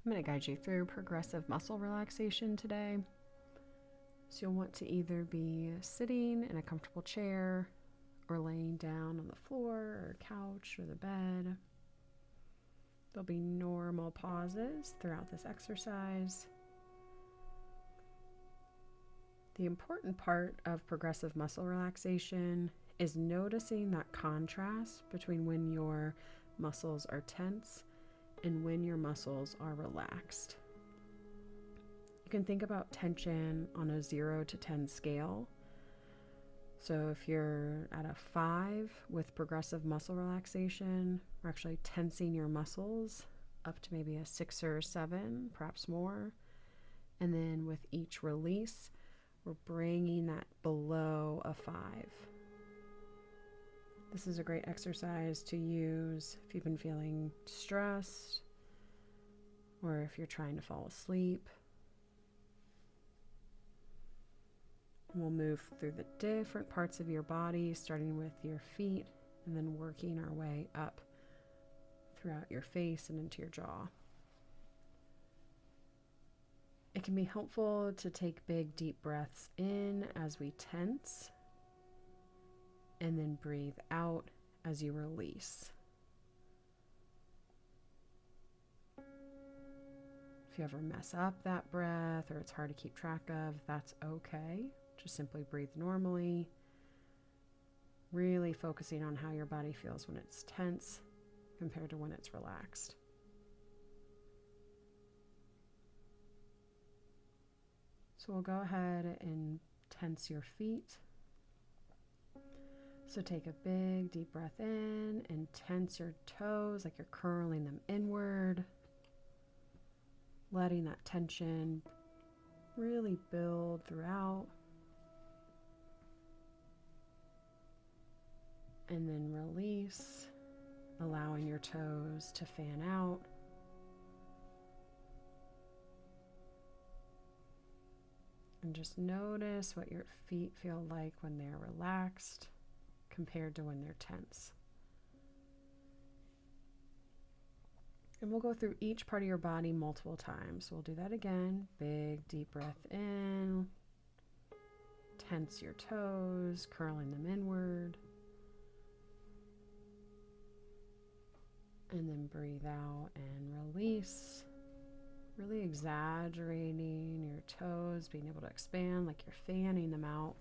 I'm going to guide you through progressive muscle relaxation today. So you'll want to either be sitting in a comfortable chair or laying down on the floor or couch or the bed. There'll be normal pauses throughout this exercise. The important part of progressive muscle relaxation is noticing that contrast between when your muscles are tense and when your muscles are relaxed. You can think about tension on a 0 to 10 scale. So if you're at a 5 with progressive muscle relaxation, we're actually tensing your muscles up to maybe a 6 or 7, perhaps more. And then with each release, we're bringing that below a 5. This is a great exercise to use if you've been feeling stressed or if you're trying to fall asleep. And we'll move through the different parts of your body, starting with your feet and then working our way up throughout your face and into your jaw. It can be helpful to take big, deep breaths in as we tense, and then breathe out as you release. If you ever mess up that breath or it's hard to keep track of, that's okay. Just simply breathe normally, really focusing on how your body feels when it's tense compared to when it's relaxed. So we'll go ahead and tense your feet. So take a big deep breath in and tense your toes like you're curling them inward, letting that tension really build throughout. And then release, allowing your toes to fan out. And just notice what your feet feel like when they're relaxed compared to when they're tense. And we'll go through each part of your body multiple times. So we'll do that again. Big deep breath in. Tense your toes, curling them inward. And then breathe out and release. Really exaggerating your toes, being able to expand like you're fanning them out.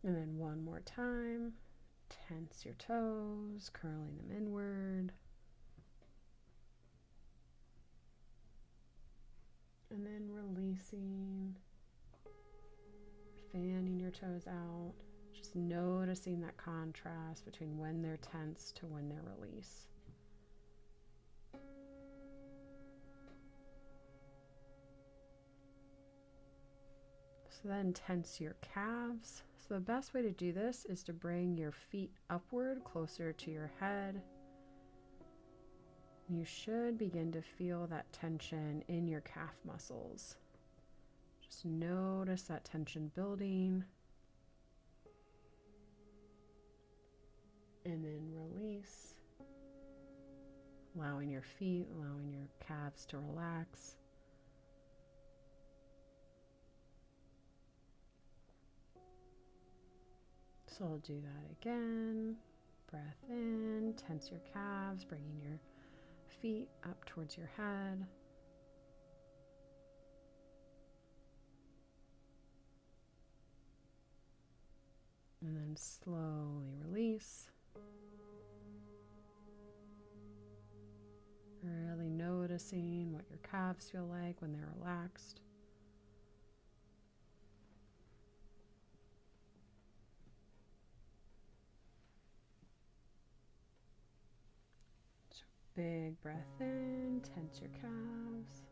And then one more time. Tense your toes, curling them inward. And then releasing, fanning your toes out. Just noticing that contrast between when they're tense to when they're released. So then tense your calves. So the best way to do this is to bring your feet upward closer to your head. You should begin to feel that tension in your calf muscles. Just notice that tension building. And then release, allowing your feet, allowing your calves to relax. So I'll do that again. Breath in, tense your calves, bringing your feet up towards your head. And then slowly release. Really noticing what your calves feel like when they're relaxed. So big breath in, tense your calves.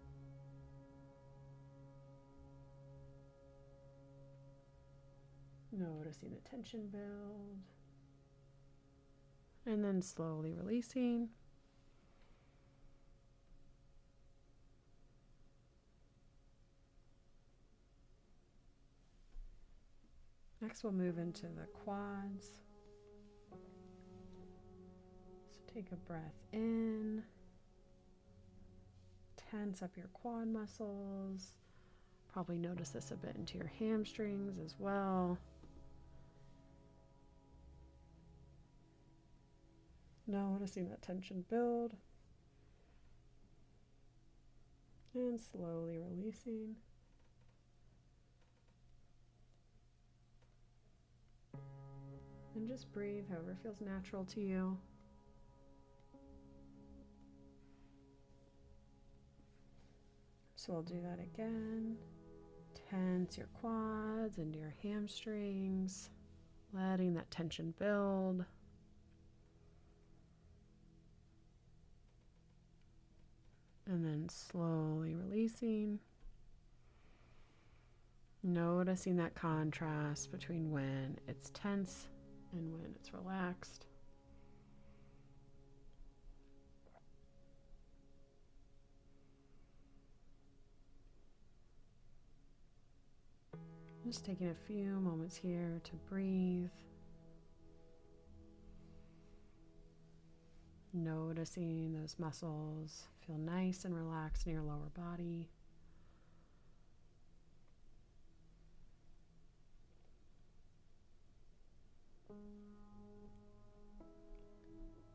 Noticing the tension build. And then slowly releasing. Next we'll move into the quads. So Take a breath in. Tense up your quad muscles. Probably notice this a bit into your hamstrings as well. Noticing that tension build. And slowly releasing. And just breathe however feels natural to you. So we'll do that again. Tense your quads into your hamstrings, letting that tension build. And then slowly releasing. Noticing that contrast between when it's tense and when it's relaxed. Just taking a few moments here to breathe. Noticing those muscles feel nice and relaxed in your lower body.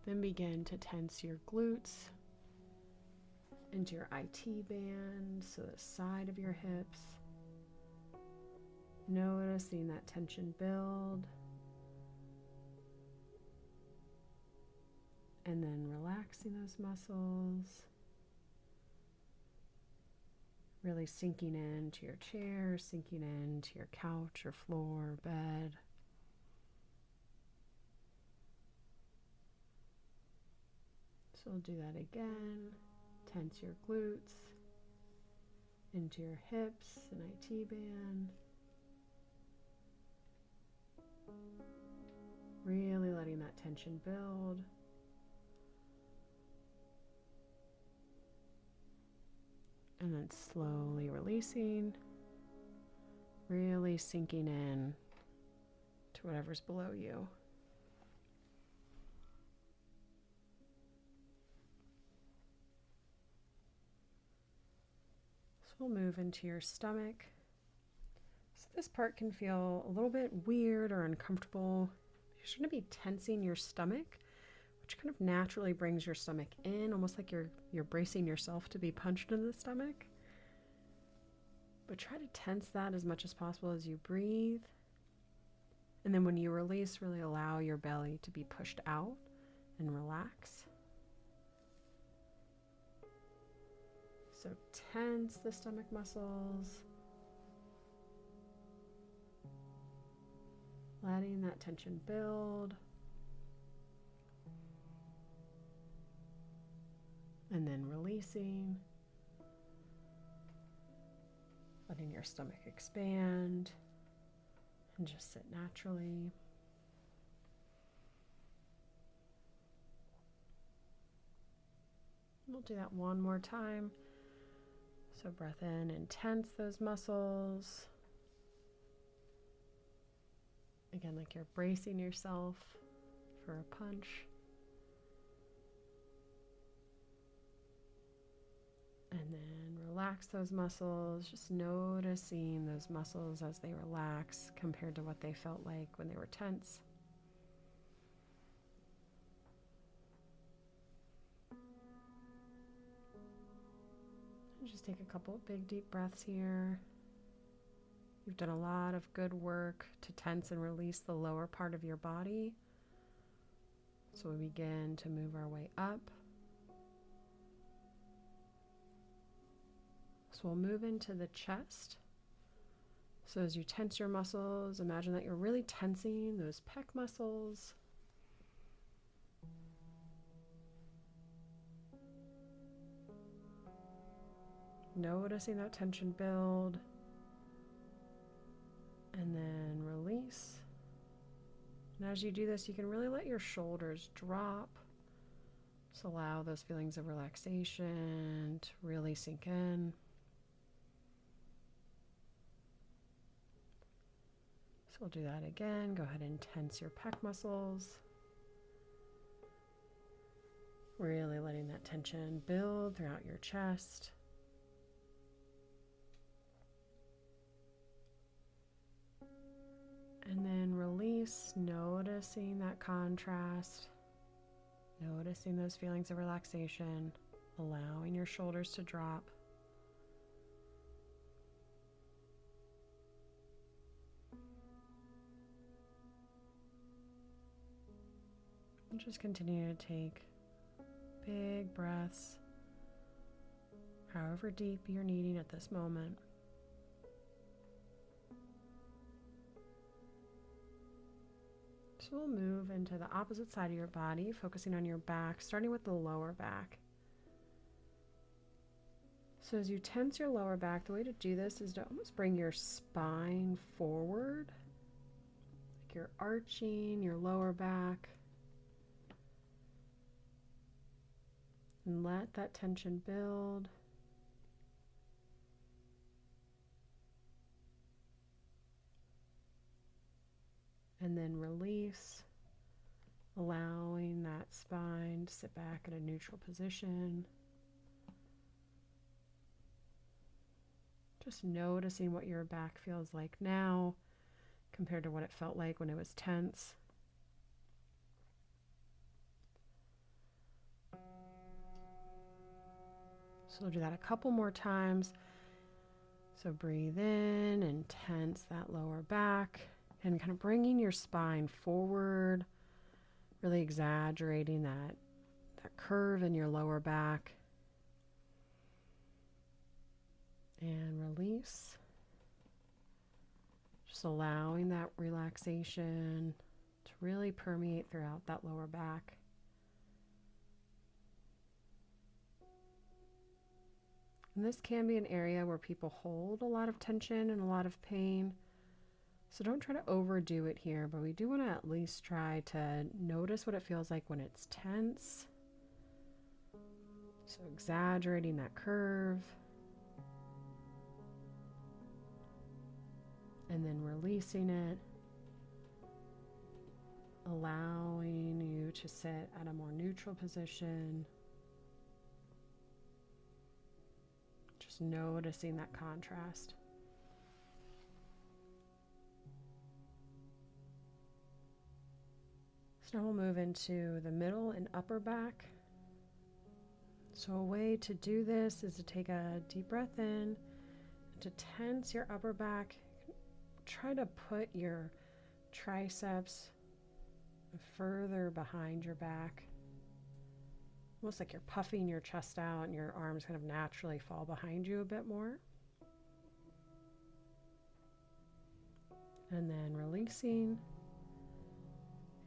Then begin to tense your glutes into your IT band, so the side of your hips. Noticing that tension build. And then relaxing those muscles. Really sinking into your chair, sinking into your couch or floor or bed. So we'll do that again. Tense your glutes into your hips and IT band. Really letting that tension build. And then slowly releasing. Really sinking in to whatever's below you. So we'll move into your stomach. So this part can feel a little bit weird or uncomfortable. You're going to be tensing your stomach, which kind of naturally brings your stomach in, almost like you're bracing yourself to be punched in the stomach. But try to tense that as much as possible as you breathe. And then when you release, really allow your belly to be pushed out and relax. So tense the stomach muscles. Letting that tension build. And then releasing. Letting your stomach expand. And just sit naturally. We'll do that one more time. So breath in and tense those muscles. Again, like you're bracing yourself for a punch. And then relax those muscles, just noticing those muscles as they relax compared to what they felt like when they were tense. And just take a couple of big deep breaths here. You've done a lot of good work to tense and release the lower part of your body. So we begin to move our way up. So we'll move into the chest. So as you tense your muscles, imagine that you're really tensing those pec muscles. Noticing that tension build. And then release. And as you do this, you can really let your shoulders drop. Just allow those feelings of relaxation to really sink in. So we'll do that again. Go ahead and tense your pec muscles. Really letting that tension build throughout your chest. And then release, noticing that contrast, noticing those feelings of relaxation, allowing your shoulders to drop. And just continue to take big breaths, however deep you're needing at this moment. So we'll move into the opposite side of your body, focusing on your back, starting with the lower back. So as you tense your lower back, the way to do this is to almost bring your spine forward, like you're arching your lower back. And let that tension build. And then release, allowing that spine to sit back in a neutral position. Just noticing what your back feels like now compared to what it felt like when it was tense. So we'll do that a couple more times. So breathe in and tense that lower back and kind of bringing your spine forward, really exaggerating that curve in your lower back. And release. Just allowing that relaxation to really permeate throughout that lower back. And this can be an area where people hold a lot of tension and a lot of pain. So don't try to overdo it here, but we do want to at least try to notice what it feels like when it's tense. So exaggerating that curve. And then releasing it. Allowing you to sit at a more neutral position. Just noticing that contrast. So now we'll move into the middle and upper back. So a way to do this is to take a deep breath in, to tense your upper back. Try to put your triceps further behind your back. Almost like you're puffing your chest out and your arms kind of naturally fall behind you a bit more. And then releasing.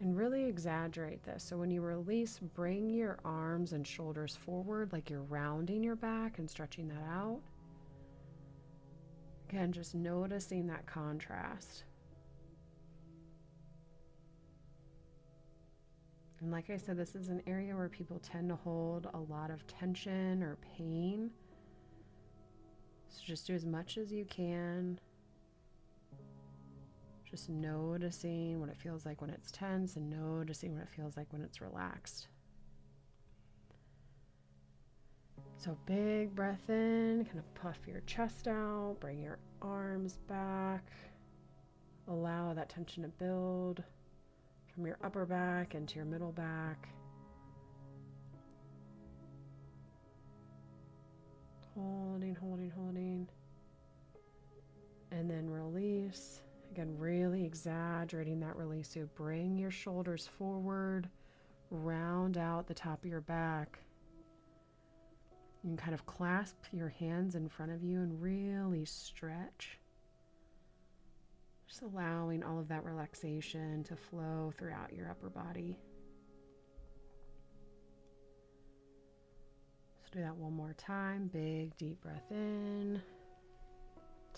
And really exaggerate this. So when you release, bring your arms and shoulders forward like you're rounding your back and stretching that out. Again, just noticing that contrast. And like I said, this is an area where people tend to hold a lot of tension or pain. So just do as much as you can. Just noticing what it feels like when it's tense and noticing what it feels like when it's relaxed. So big breath in, kind of puff your chest out, bring your arms back. Allow that tension to build from your upper back into your middle back. Holding, holding, holding. And then release. Again, really exaggerating that release. So bring your shoulders forward, round out the top of your back. You can kind of clasp your hands in front of you and really stretch. Just allowing all of that relaxation to flow throughout your upper body. Let's do that one more time. Big, deep breath in.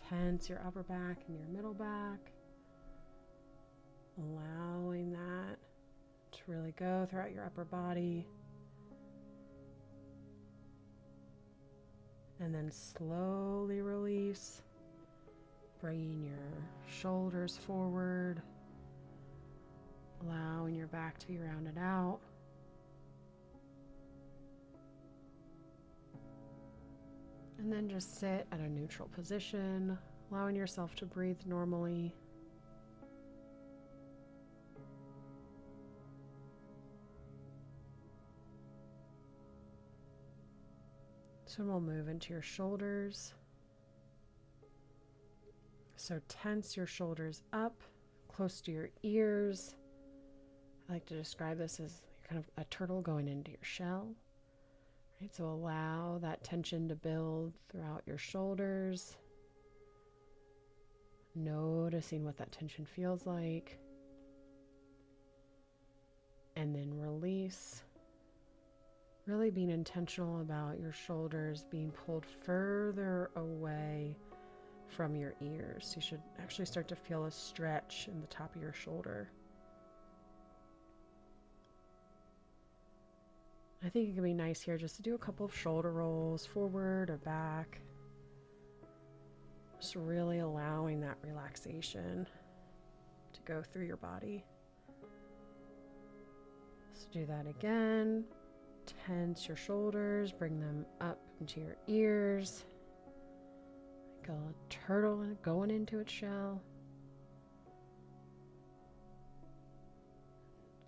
Tense your upper back and your middle back. Allowing that to really go throughout your upper body. And then slowly release, bringing your shoulders forward, allowing your back to be rounded out. And then just sit at a neutral position, allowing yourself to breathe normally. So we'll move into your shoulders. So tense your shoulders up, close to your ears. I like to describe this as kind of a turtle going into your shell. Right? So allow that tension to build throughout your shoulders. Noticing what that tension feels like. And then release. Really being intentional about your shoulders being pulled further away from your ears. You should actually start to feel a stretch in the top of your shoulder. I think it can be nice here just to do a couple of shoulder rolls forward or back. Just really allowing that relaxation to go through your body. So do that again. Tense your shoulders, bring them up into your ears. Like a turtle going into its shell.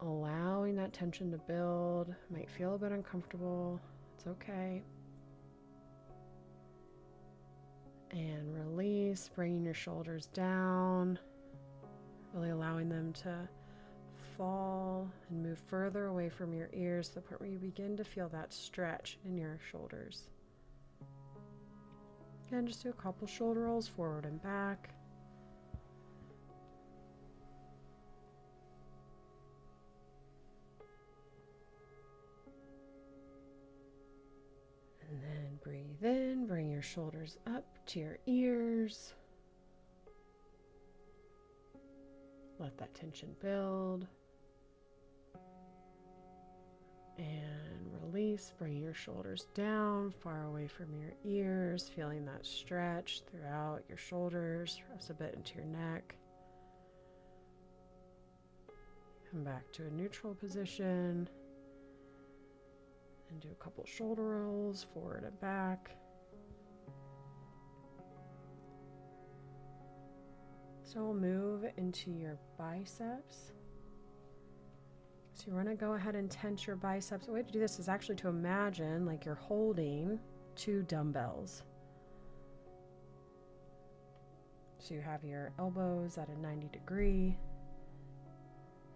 Allowing that tension to build. Might feel a bit uncomfortable. It's okay. And release, bringing your shoulders down. Really allowing them to fall and move further away from your ears to the point where you begin to feel that stretch in your shoulders. Again, just do a couple shoulder rolls forward and back. And then breathe in, bring your shoulders up to your ears. Let that tension build. And release, bring your shoulders down, far away from your ears, feeling that stretch throughout your shoulders, press a bit into your neck. Come back to a neutral position and do a couple shoulder rolls forward and back. So we'll move into your biceps. So you want to go ahead and tense your biceps. The way to do this is actually to imagine like you're holding 2 dumbbells. So you have your elbows at a 90 degree.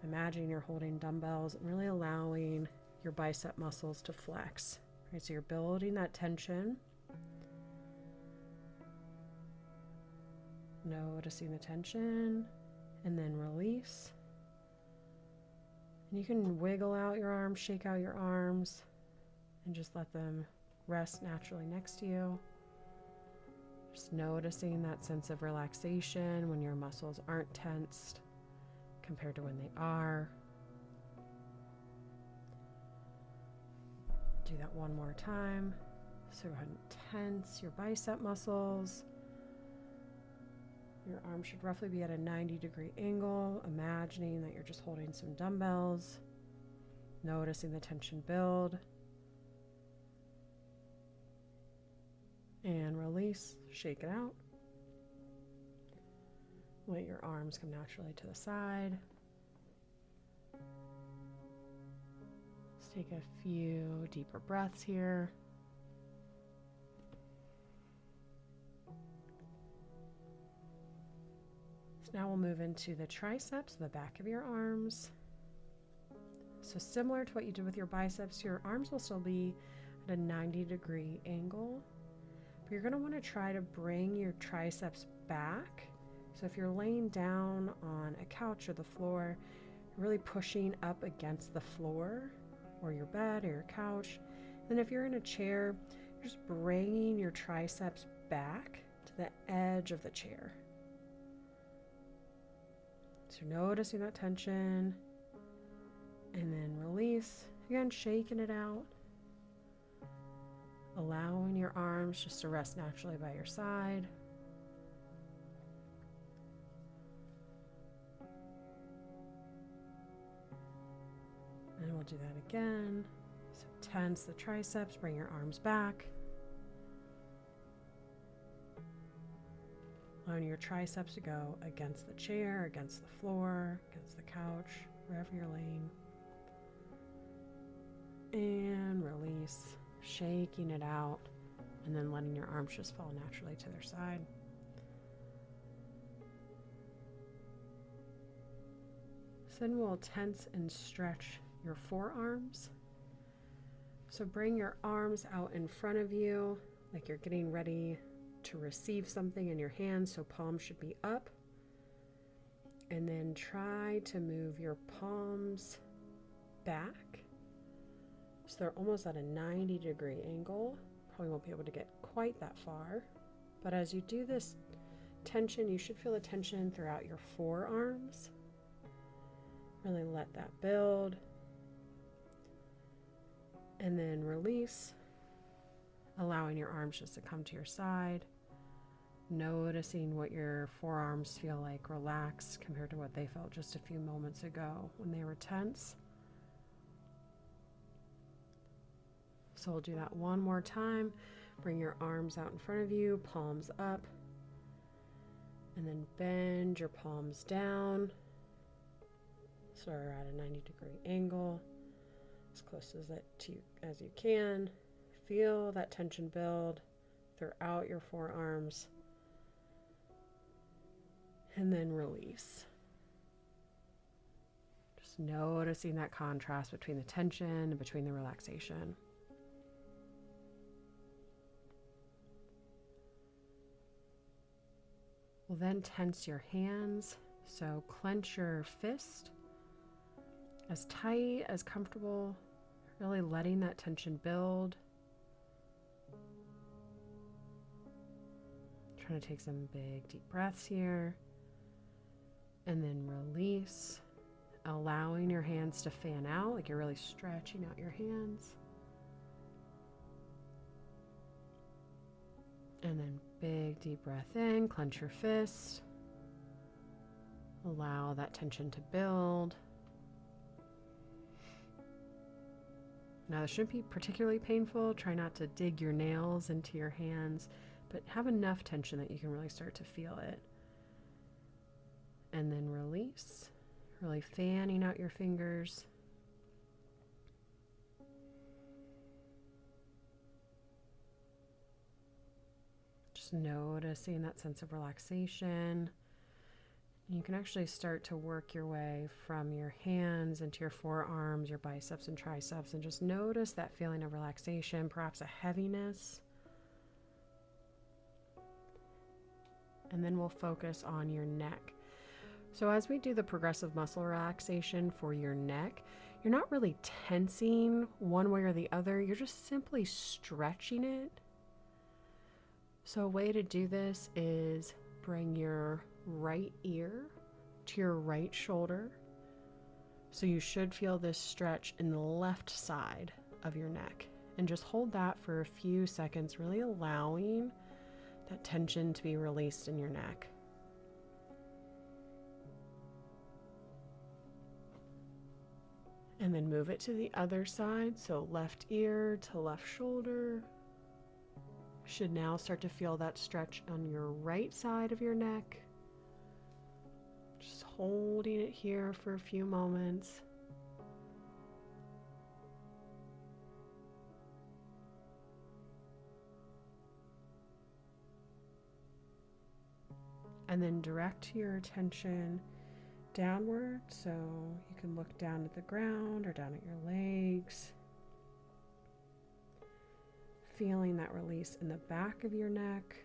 Imagine you're holding dumbbells and really allowing your bicep muscles to flex. Right? So you're building that tension. Noticing the tension and then release. And you can wiggle out your arms, shake out your arms, and just let them rest naturally next to you. Just noticing that sense of relaxation when your muscles aren't tensed compared to when they are. Do that one more time. So go ahead and tense your bicep muscles. Your arm should roughly be at a 90-degree angle, imagining that you're just holding some dumbbells, noticing the tension build, and release, shake it out. Let your arms come naturally to the side. Let's take a few deeper breaths here. Now we'll move into the triceps, the back of your arms. So similar to what you did with your biceps, your arms will still be at a 90-degree angle. But you're going to want to try to bring your triceps back. So if you're laying down on a couch or the floor, you're really pushing up against the floor or your bed or your couch. And if you're in a chair, you're just bringing your triceps back to the edge of the chair. So noticing that tension and then release. Again, shaking it out. Allowing your arms just to rest naturally by your side. And we'll do that again. So tense the triceps, bring your arms back. allowing your triceps to go against the chair, against the floor, against the couch, wherever you're laying. And release, shaking it out, and then letting your arms just fall naturally to their side. So then we'll tense and stretch your forearms. So bring your arms out in front of you like you're getting ready to receive something in your hands, so palms should be up. And then try to move your palms back so they're almost at a 90-degree angle. Probably won't be able to get quite that far, but as you do this tension, you should feel the tension throughout your forearms. Really let that build. And then release, allowing your arms just to come to your side. Noticing what your forearms feel like relaxed compared to what they felt just a few moments ago when they were tense. So we'll do that one more time. Bring your arms out in front of you, palms up, and then bend your palms down. So we're at a 90-degree angle, as close as you can. Feel that tension build throughout your forearms. And then release. Just noticing that contrast between the tension and between the relaxation. We'll then tense your hands. So clench your fist as tight as comfortable, really letting that tension build. Trying to take some big deep breaths here. And then release, allowing your hands to fan out, like you're really stretching out your hands. And then big deep breath in, clench your fist. Allow that tension to build. Now this shouldn't be particularly painful. Try not to dig your nails into your hands, but have enough tension that you can really start to feel it. And then release, really fanning out your fingers. Just noticing that sense of relaxation. You can actually start to work your way from your hands into your forearms, your biceps and triceps, and just notice that feeling of relaxation, perhaps a heaviness. And then we'll focus on your neck. So as we do the progressive muscle relaxation for your neck, you're not really tensing one way or the other, you're just simply stretching it. So a way to do this is bring your right ear to your right shoulder. So you should feel this stretch in the left side of your neck. And just hold that for a few seconds, really allowing that tension to be released in your neck. And then move it to the other side, so left ear to left shoulder. Should now start to feel that stretch on your right side of your neck. Just holding it here for a few moments. And then direct your attention downward, so you can look down at the ground or down at your legs. Feeling that release in the back of your neck.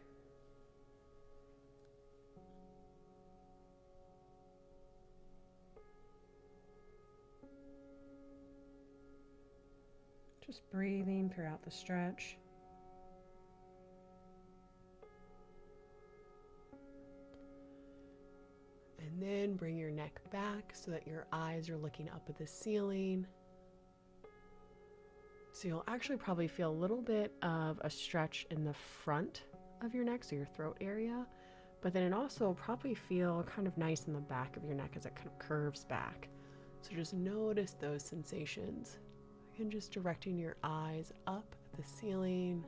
Just breathing throughout the stretch. And then bring your neck back so that your eyes are looking up at the ceiling. So you'll actually probably feel a little bit of a stretch in the front of your neck, so your throat area, but then it also will probably feel kind of nice in the back of your neck as it kind of curves back. So just notice those sensations. And just directing your eyes up at the ceiling.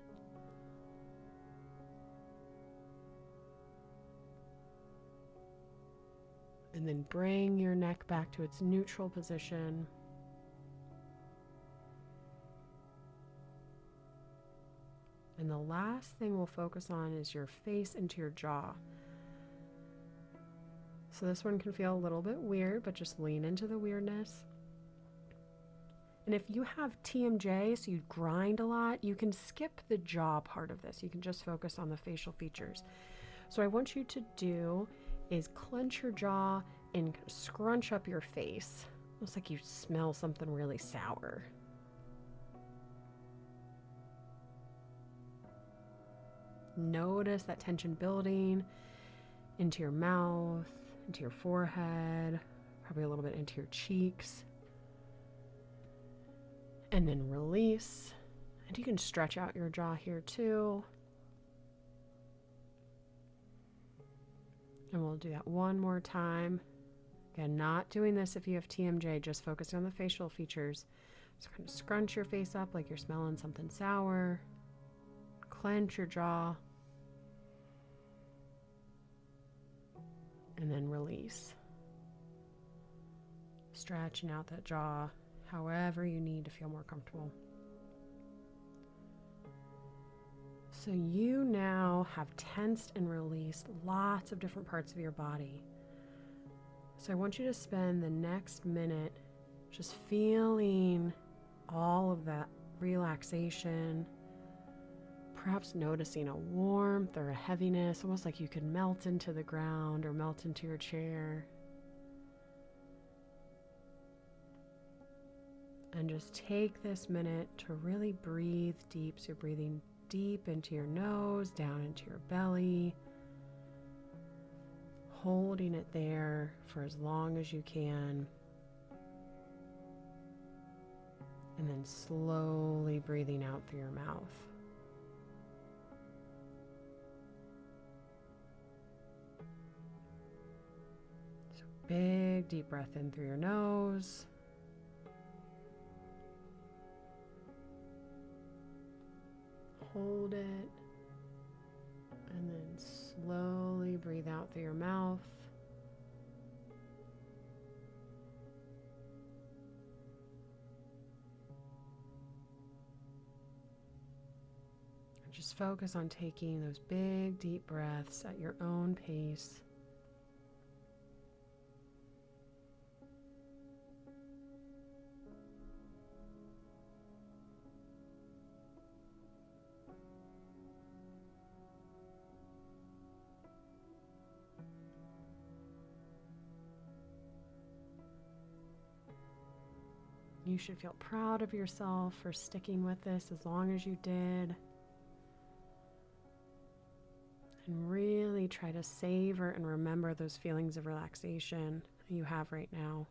And then bring your neck back to its neutral position. And the last thing we'll focus on is your face into your jaw. So this one can feel a little bit weird, but just lean into the weirdness. And if you have TMJ, so you grind a lot, you can skip the jaw part of this. You can just focus on the facial features. So what I want you to do is clench your jaw and scrunch up your face. Looks like you smell something really sour. Notice that tension building into your mouth, into your forehead, probably a little bit into your cheeks. And then release. And you can stretch out your jaw here too. And we'll do that one more time. Again, not doing this if you have TMJ, just focusing on the facial features. So kind of scrunch your face up like you're smelling something sour. Clench your jaw. And then release. Stretching out that jaw however you need to feel more comfortable. So you now have tensed and released lots of different parts of your body. So I want you to spend the next minute just feeling all of that relaxation, perhaps noticing a warmth or a heaviness, almost like you could melt into the ground or melt into your chair. And just take this minute to really breathe deep. So you're breathing deep into your nose, down into your belly, holding it there for as long as you can. And then slowly breathing out through your mouth. So big deep breath in through your nose. Hold it, and then slowly breathe out through your mouth. And just focus on taking those big deep breaths at your own pace. You should feel proud of yourself for sticking with this as long as you did. And really try to savor and remember those feelings of relaxation you have right now.